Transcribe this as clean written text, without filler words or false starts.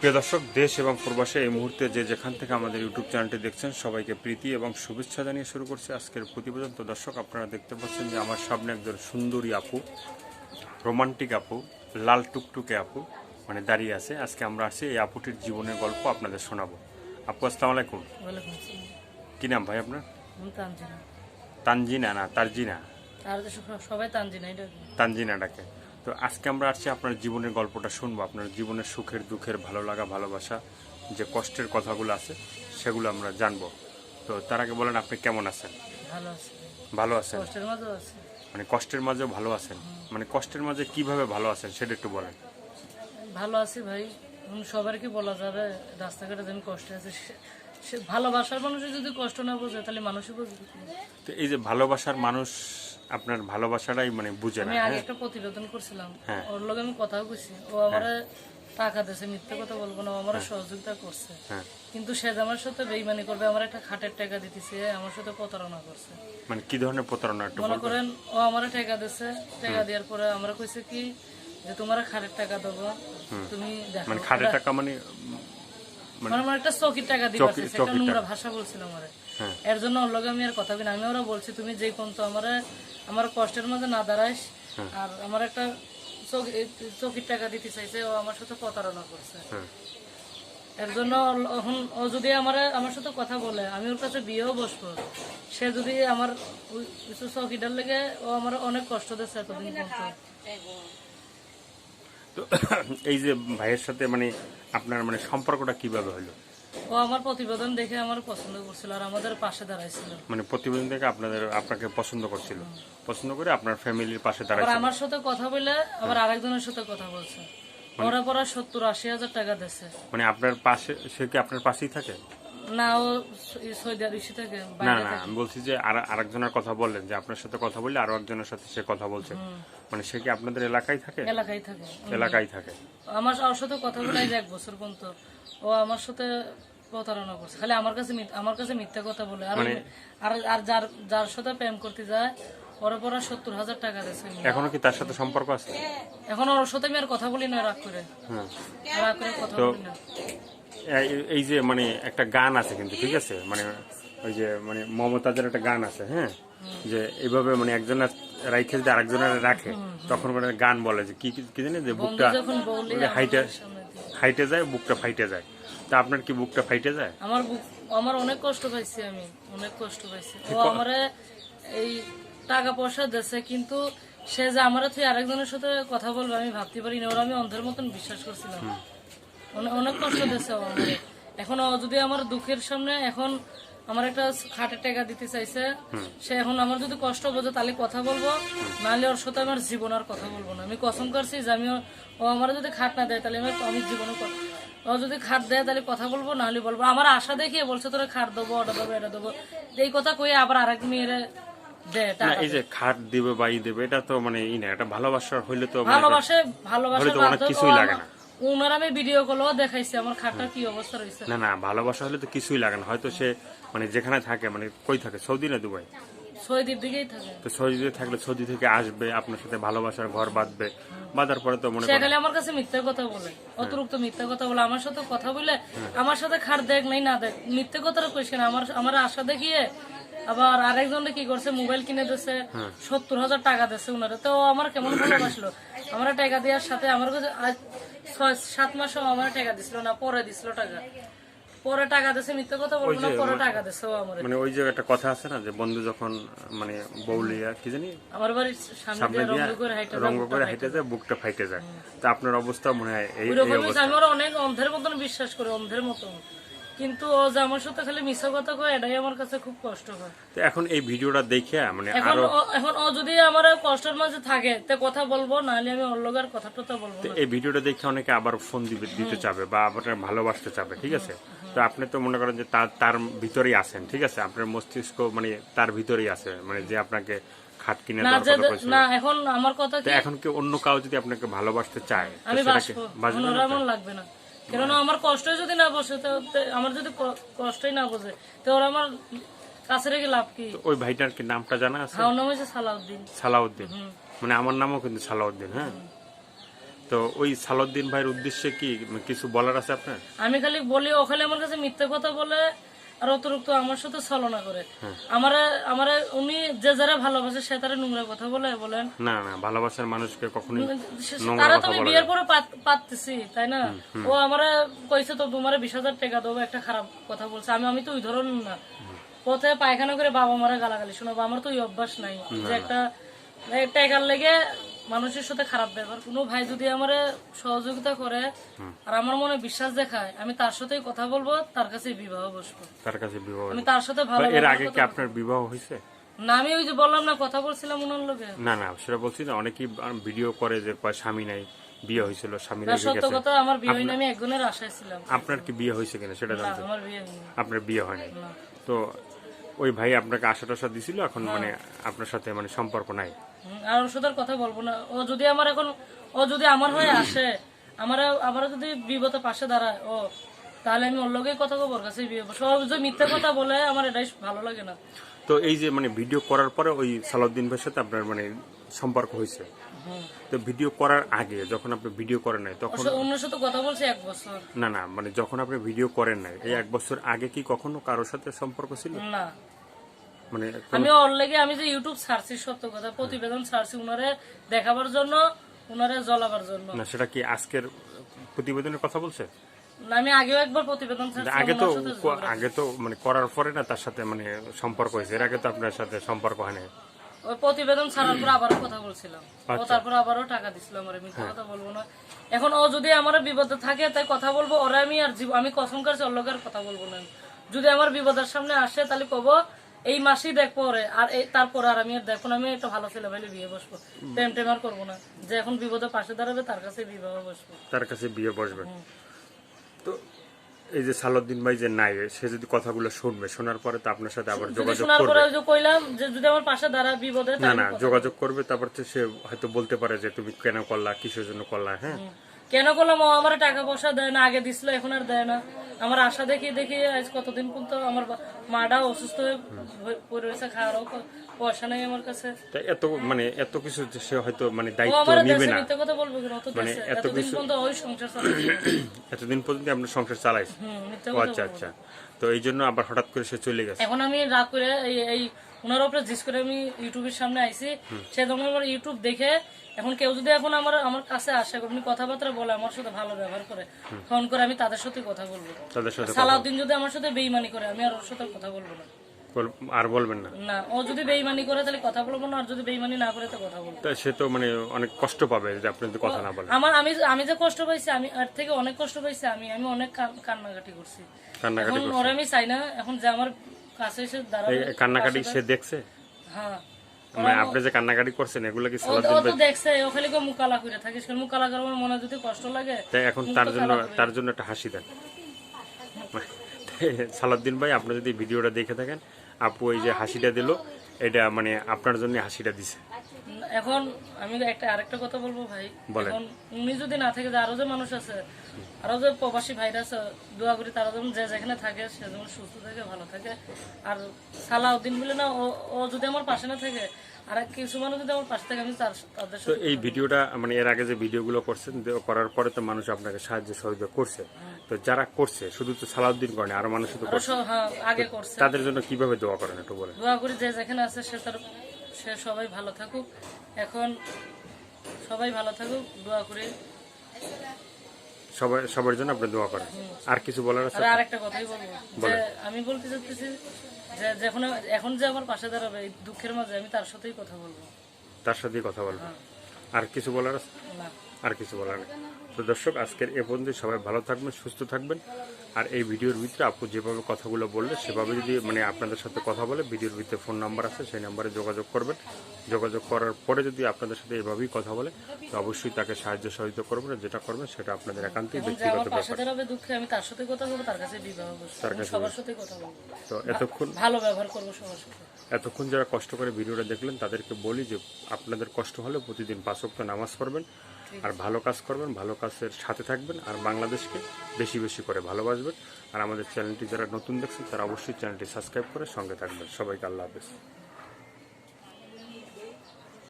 প্রিয় দর্শক, দেশ এবং প্রবাসে এই মুহূর্তে যে যেখান থেকে আমাদের ইউটিউব চ্যানেলটি দেখছেন সবাইকে প্রীতি এবং শুভেচ্ছা জানিয়ে শুরু করছে আজকের প্রতিবেদন। তো দর্শক, আপনারা দেখতে পাচ্ছেন যে আমার সামনে একজন সুন্দরী আপু, রোমান্টিক আপু, লাল টুকটুকে আপু মানে দাঁড়িয়ে আছে। আজকে আমরা আসছি এই আপুটির জীবনের গল্প আপনাদের শোনাবো। আপু, আসসালামু আলাইকুম। কি নাম ভাই আপনার? তানজিনা না তারজিনা? সবাই তানজিনা। তানজিনা ডাকে। তো আজকে আমরা আসছি আপনার জীবনের গল্পটা শুনবো, আপনার জীবনের সুখের দুঃখের, ভালো লাগা ভালোবাসা, যে কষ্টের কথাগুলো আছে সেগুলো আমরা জানবো। তো তার আগে বলেন, আপনি কেমন আছেন? ভালো আছি। ভালো আছেন? কষ্টের মাঝেও আছি। মানে কষ্টের মাঝেও ভালো আছেন? মানে কষ্টের মাঝে কিভাবে ভালো আছেন সেটা একটু বলেন। ভালো আছি ভাই। সবার কি বলা যাবে, রাস্তাঘাটে যেন কষ্টে আছে। সে ভালোবাসার মানুষের যদি কষ্ট না বোঝে তাহলে মানুষই বুঝবে। তো এই যে ভালোবাসার মানুষ আপনার ভালোবাসাটাই মানে বুঝে না। আমি আগে একটা প্রতিবেদন করছিলাম, ওর লগে আমি কথাও কইছি। ও আমার টাকা দিয়েছে, মিথ্যে কথা বলবো না, আমার সহযোগিতা করছে। কিন্তু সে আমার সাথে বেইমানি করবে, আমার একটা খাটের টাকা দিতেছে, আমার সাথে প্রতারণা করছে। মানে কি ধরনের প্রতারণা একটু মনে করেন, ও আমার টাকা দিয়েছে, টাকা দেওয়ার পরে আমরা কইছে কি যে তোমার খাটের টাকা দেবো, তুমি দেখো। মানে খাটের টাকা মানে আমার একটা চৌকির টাকা দিবা, সেটা নোংরা ভাষা বলছিল আমারে। এর জন্য ওর লগে আমি আর কথা বলি না। আমি ওরা বলছি তুমি যেই পর্যন্ত আমার কষ্টের মাঝে না দাঁড়াইস, আর আমার একটা চৌকির টাকা দিতে চাইছে, ও আমার সাথে প্রতারণা করছে। এর জন্য ও যদি আমার সাথে কথা বলে, আমি ওর কাছে বিয়েও বসবো। সে যদি আমার কিছু চৌকিটার লেগে, ও আমার অনেক কষ্ট দিচ্ছে এতদিন পর্যন্ত। তো এই যে ভাইয়ের সাথে মানে আপনার মানে সম্পর্কটা কিভাবে হলো? ও আমার প্রতিবেদন দেখে আমার পছন্দ করছিল আর আমাদের পাশে দাঁড়াইছিল। মানে প্রতিবেদন দেখে আপনাকে পছন্দ করছিল, পছন্দ করে আপনার ফ্যামিলির পাশে দাঁড়াইছিল। আমার সাথে কথা বলে আবার আরেকজনের সাথে কথা বলছে। ওরা পরে 70-80 হাজার টাকা দিচ্ছে। মানে আপনার পাশে, সে কি আপনার পাশেই থাকে? না, ও সৌদি আরবে থাকে। না না, আমি বলছি যে আরেকজনের কথা বললেন যে আপনার সাথে কথা বললে আরো একজনের সাথে সে কথা বলছে, মানে সে কি আপনাদের এলাকায় থাকে? এলাকায় থাকে। এলাকায় থাকে। ওর সাথে কথা বলে 1 বছর পর্যন্ত ও আমার সাথে প্রতারণা করছে। খালি আমার কাছে মিথ্যা কথা বলে। আর যার সাথে প্রেম করতে যায় ওর পরে 70 হাজার টাকা দিয়েছে। এখনো কি তার সাথে সম্পর্ক আছে? এখন ওর সাথে আমি আর কথা বলি না, রাগ করে কথা বলি না। এই যে মানে একটা গান আছে কিন্তু, ঠিক আছে, মানে ওই যে মানে মমতাজের একটা গান আছে, হ্যাঁ, যে এইভাবে মানে একজনের রাইখে যদি আরেকজনের রাখে, তখন মানে গান বলে যে কি কি জানি, যে বুকটা হাইটে যায়, বুকটা ফাইটে যায়। তা আপনার কি বুকটা ফাইটে যায়? আমার অনেক কষ্ট পাইছি, আমি অনেক কষ্ট পাইছি। ও আমারে এই টাকা পয়সা দিয়েছে, কিন্তু সে যে আমার থেকে আরেকজনের সাথে কথা বলবে আমি ভাবতে পারি না। ওরা আমি অন্ধের মতন বিশ্বাস করছিলাম। অনেক কষ্ট দিয়েছে আমাদের। এখন যদি আমার দুঃখের সামনে এখন আমার একটা খাটের টাকা দিতে চাইছে, সে এখন আমার যদি কষ্ট বোঝে তাহলে কথা বলবো, নাহলে ওর সাথে আমার জীবন আর কথা বলবো না। আমি কসম করছি যে ও আমার যদি খাট না দেয় তাহলে আমি জীবনে, ও যদি খাট দেয় তাহলে কথা বলবো, নাহলে বলবো। আমার আশা দেখিয়ে বলছে তোরা খাট দেবো, ওটা দেবো, এটা দেবো, এই কথা কয়ে আবার আরেক মেয়ের এই যে খাট দিবে বা দেবে, এটা তো মানে এটা ভালোবাসা হইলে তো ভালোবাসা অনেক কিছুই লাগে না। ওনার আমি ভিডিও কলও দেখাইছি আমার খাটটার কি অবস্থা রয়েছে। না না, ভালোবাসা হলে তো কিছুই লাগে না। হয়তো সে মানে যেখানে থাকে, মানে কই থাকে, সৌদি না দুবাই? সৌদির দিকেই থাকে। তো সৌদিতে থাকলে সৌদি থেকে আসবে, আপনার সাথে ভালোবাসার ঘর বাঁধবে, বাঁধার পরে তো মনে করেন আমার কাছে মিথ্যা কথা বলে, অতিরিক্ত মিথ্যা কথা বলে। আমার সাথে কথা বলে আমার সাথে খাট দেখ নাই না দেখ, মিথ্যা কথাটা কইছে না। আমার আশা দেখিয়ে আবার আরেকজনে কি করছে, মোবাইল কিনে দিচ্ছে, 70 হাজার টাকা দিচ্ছে উনারে। তো আমার কেমন ভালোবাসলো, আমার টাকা দেওয়ার সাথে আমার কাছে 6-7 মাসও আমার টাকা দিছিল না, পরে দিছিল টাকা, পরে টাকা দিচ্ছে। মিথ্যা কথা বলবো না, পরে টাকা দিচ্ছে আমার। মানে ওই যে একটা কথা আছে না, যে বন্ধু যখন মানে বউলিয়া কি জানি আমার বাড়ির সামনে রঙ করে হাইটে যায়, বুকটা ফাইটে যায়। তা আপনার অবস্থা মনে হয় এই অবস্থা। আমি অনেক অন্ধের মতন বিশ্বাস করি, অন্ধের মতন। কিন্তু ও যে আমার সাথে খালি মিথ্যা কথা কয়, এটাই আমার কাছে খুব কষ্ট হয়। তো এখন এই ভিডিওটা দেখে মানে এখন ও যদি আমার কষ্টের মাঝে থাকে তে কথা বলবো, নাহলে আমি ওর লোকের কথা বলবো না। এই ভিডিওটা দেখে অনেকে আবার ফোন দিতে চাবে বা আপনার ভালোবাসতে চাবে, ঠিক আছে। তো আপনি তো মনে করেন যে তার ভিতরেই আছেন, ঠিক আছে, আপনার মস্তিষ্ক মানে তার ভিতরেই আছে, মানে যে আপনাকে খাট কিনে না। এখন আমার কথা কি, এখন কি অন্য কাউ যদি আপনাকে ভালোবাসতে চায়, আমি বাসবো, লাগবে না। কেননা আমার কষ্ট যদি না বসে, আমার যদি কষ্টই না বসে, তো ওরা আমার কাছে রেখে লাভ কি? ওই ভাইটার কি নামটা জানা আছে? আমার নাম হচ্ছে সালাউদ্দিন। সালাউদ্দিন, মানে আমার নামও কিন্তু সালাউদ্দিন। হ্যাঁ, তো ওই সালাউদ্দিন ভাইয়ের উদ্দেশ্যে কি কিছু বলার আছে আপনার? আমি খালি বলি ও খালি আমার কাছে মিথ্যে কথা বলে আর অতিরিক্ত আমার সাথে ছলনা করে। আমারে আমারে উনি যে যারা ভালোবাসে সে তারা নোংরা কথা বলে বলেন। না না, ভালোবাসার মানুষকে কখনোই নোংরা তারা কথা তো আমি বলা বিয়ের পরে পাততেছি তাই না। ও আমারে কইছে তো তোমার 20,000 টাকা দেবো, একটা খারাপ কথা বলছে। আমি তো ওই ধরনের না, পথে পায়খানা করে বাবা মারা গালাগালি শোনাবো, আমার তো ওই অভ্যাস নাই যে একটা টাকার লেগে মানুষের সাথে খারাপ ব্যবহার। কোনো ভাই যদি আমার সহযোগিতা করে আর আমার মনে বিশ্বাস দেখায়, আমি তার সাথেই কথা বলবো, তার কাছে বিবাহ বসবো, তার কাছে বিবাহ। আমি তার সাথে ভালো। এর আগে কি আপনার বিবাহ হয়েছে? না, আমি ওই যে বললাম না কথা বলছিলাম ওনার লোকে। না না, সেটা বলছি না, অনেকেই ভিডিও করে যে কয় স্বামী নাই, বিয়ে হয়েছিল, স্বামী না, রেখে সত্য গেছে। কথা আমার বিয়ে হয়নি, আমি একজনের আশায় ছিলাম। আপনার কি বিয়ে হয়েছে কিনা সেটা না, জানতে? আমার বিয়ে হয়নি। আপনার বিয়ে হয়নি? না। তো ওই ভাই আপনাকে আশা টাশা দিছিল, এখন মানে আপনার সাথে মানে সম্পর্ক নাই? আর ওর সাথে আর কথা বলবো না। ও যদি আমার এখন ও যদি আমার হয়ে আসে, আমার যদি বিপদে পাশে দাঁড়ায় ও, তাহলে আমি ওর লগেই কথা বলবো, ওর কাছেই বিয়ে করবো। সব যে মিথ্যে কথা বলে আমার এটাই ভালো লাগে না। তো এই যে মানে ভিডিও করার পরে ওই সালাউদ্দিন ভাইয়ের সাথে আপনার মানে সম্পর্ক হয়েছে, তো ভিডিও করার আগে যখন আপনি ভিডিও করেন নাই তখন? অন্যের সাথে কথা বলছি 1 বছর। না না, মানে যখন আপনি ভিডিও করেন নাই এই 1 বছর আগে কি কখনো কারোর সাথে সম্পর্ক ছিল? না, মানে আমি ওর লেগে আমি যে ইউটিউব ছাড়ছি, সত্য কথা প্রতিবেদন ছাড়ছি উনারে দেখাবার জন্য, উনারে জ্বলাবার জন্য। না, সেটা কি আজকের প্রতিবেদনের কথা বলছে? না, আমি আগেও একবার প্রতিবেদন ছাড়ছি। আগে তো মানে করার পরে না তার সাথে মানে সম্পর্ক হয়েছে, এর আগে তো আপনার সাথে সম্পর্ক হয় না। ওই প্রতিবেদন ছাড়ার পর আবারও কথা বলছিলাম, ও তারপর আবারও টাকা দিছিল আমার। আমি কথা বলবো না। এখন ও যদি আমার বিপদে থাকে তাই কথা বলবো, ওরা আমি আর আমি কসম করছি ওর লগে আর কথা বলবো না। যদি আমার বিপদের সামনে আসে তাহলে কব এই মাসেই দেখবো ওরে, আর তারপর আর আমি আর দেখবো না। আমি একটা ভালো ছেলে ভাইলে বিয়ে বসবো, প্রেম টেম আর করবো না। যে এখন বিপদে পাশে দাঁড়াবে তার কাছে বিবাহ বসবো, তার কাছে বিয়ে বসবেন। তো এই যে সালাউদ্দিন ভাই যে নাই, সে যদি কথাগুলো শুনবে, শোনার পরে তো আপনার সাথে আবার যোগাযোগ শোনার পরে করবে। ওই যে কইলাম যে যদি আমার পাশে দাঁড়ায় বিপদে, না না, যোগাযোগ করবে, তারপর তো সে হয়তো বলতে পারে যে তুমি কেন করলা, কিসের জন্য করলা। হ্যাঁ, কেন করলাম, ও আমার টাকা পয়সা দেয় না, আগে দিছিল এখন আর দেয় না। আমার আশা দেখি দেখি আজ কতদিন পর্যন্ত আমার মাটা অসুস্থ হয়ে পড়ে রয়েছে, খাওয়ারও পয়সা নেই আমার কাছে। এত মানে এত কিছু যে সে হয়তো মানে ও দায়িত্ব আমার নিবে দেশে না। মিথ্যে কথা বলবে কেন? অত দেশে এতদিন পর্যন্ত ওই সংসার চালাচ্ছে। এতদিন পর্যন্ত আপনার সংসার চালাইছে? মিথ্যে ও কথা আচ্ছা আচ্ছা। তো এই জন্য আবার হঠাৎ করে সে চলে গেছে। এখন আমি রাগ করে এই ওনার উপরে জিজ্ঞেস করে আমি ইউটিউবের সামনে আইছি। সে যখন আমার ইউটিউব দেখে, এখন কেউ যদি এখন আমার কাছে আসে, আপনি কথাবার্তা বলে, আমার সাথে ভালো ব্যবহার করে, ফোন করে, আমি তাদের সাথে কথা বলবো। তাদের সাথে সালাউদ্দিন যদি আমার সাথে বেইমানি করে, আমি আর ওর সাথে কথা বলবো না। আর বলবেন না? না, ও যদি বেইমানি করে তাহলে কথা বলবো না, আর যদি বেইমানি না করে তো কথা বলবো। তা সে তো মানে অনেক কষ্ট পাবে যে আপনি যদি কথা না বলেন। আমি যে কষ্ট পাইছি, আমি আর থেকে অনেক কষ্ট পাইছি। আমি অনেক কান্নাকাটি করছি। কান্নাকাটি এখন ওরা আমি চাই না এখন যে আমার কাছে এসে দাঁড়াবে। কান্নাকাটি সে দেখছে? হ্যাঁ, মানে আপনি যে কান্নাকাটি করছেন এগুলো কি ও সালাউদ্দিন তো দেখছে। ও খালি মুকালা করে থাকিস, মুকালা করে আমার মনে যদি কষ্ট লাগে। তাই এখন তার জন্য একটা হাসি দেন। সালাউদ্দিন ভাই, আপনি যদি ভিডিওটা দেখে থাকেন, আপু এই যে হাসিটা দিল, এটা মানে আপনার জন্য হাসিটা দিছে। এখন আমি আরেকটা কথা বলবো ভাই, বলেন। এখন উনি যদি না থাকে, যে আরো যে মানুষ আছে, আরো যে প্রবাসী ভাইরা আছে, দোয়া করি তারা যেমন যে যেখানে থাকে সে যেমন সুস্থ থাকে, ভালো থাকে। আর সালাউদ্দিন বলে না, ও যদি আমার পাশে না থাকে, আর কিছু মানুষ যদি আমার পাশে থাকে, আমি তাদের তো সাথে। এই ভিডিওটা মানে এর আগে যে ভিডিওগুলো করছেন, করার পরে তো মানুষ আপনাকে সাহায্য সহযোগিতা করছে। তো যারা করছে, শুধু তো সালাউদ্দিন করেন, আরো মানুষ তো করছে, হ্যাঁ, আগে করছে। তাদের জন্য কিভাবে দোয়া করেন একটু বলেন। দোয়া করি যে যেখানে আছে সে সবাই ভালো থাকুক। এখন সবাই ভালো থাকুক, দোয়া করি সবার জন্য আপনি দোয়া করেন। আর কিছু বলার আছে? আর আরেকটা কথাই বলবো, যে আমি বলতে চাচ্ছি যে এখন যে আমার পাশে দাঁড়াবে এই দুঃখের মাঝে, আমি তার সাথেই কথা বলবো। তার সাথেই কথা বলবো। আর কিছু বলার আছে? না। আর কিছু বলার নেই। তো দর্শক, আজকের এ পর্যন্ত। সবাই ভালো থাকবেন, সুস্থ থাকবেন। আর এই ভিডিওর ভিতরে আপু যেভাবে কথাগুলো বললে, সেভাবে যদি মানে আপনাদের সাথে কথা বলে, ভিডিওর ভিতরে ফোন নাম্বার আছে, সেই নাম্বারে যোগাযোগ করবেন। যোগাযোগ করার পরে যদি আপনাদের সাথে এভাবেই কথা বলে, তো অবশ্যই তাকে সাহায্য সহযোগিতা করবেন। যেটা করবেন সেটা আপনাদের একান্তই ব্যক্তিগত পাশে ব্যাপার। দাঁড়াবে দুঃখে, আমি তার সাথে কথা বলবো, তার কাছে বিবাহ বসবো, সবার সাথে কথা বলবো। তো এতক্ষণ ভালো ব্যবহার করবো সবার সাথে। এতক্ষণ যারা কষ্ট করে ভিডিওটা দেখলেন, তাদেরকে বলি যে আপনাদের কষ্ট হলে প্রতিদিন 5 ওয়াক্ত নামাজ পড়বেন, আর ভালো কাজ করবেন, ভালো কাজের সাথে থাকবেন, আর বাংলাদেশকে বেশি বেশি করে ভালোবাসবেন। আর আমাদের চ্যানেলটি যারা নতুন দেখছেন, তারা অবশ্যই চ্যানেলটি সাবস্ক্রাইব করে সঙ্গে থাকবেন। সবাইকে আল্লাহ হাফেজ।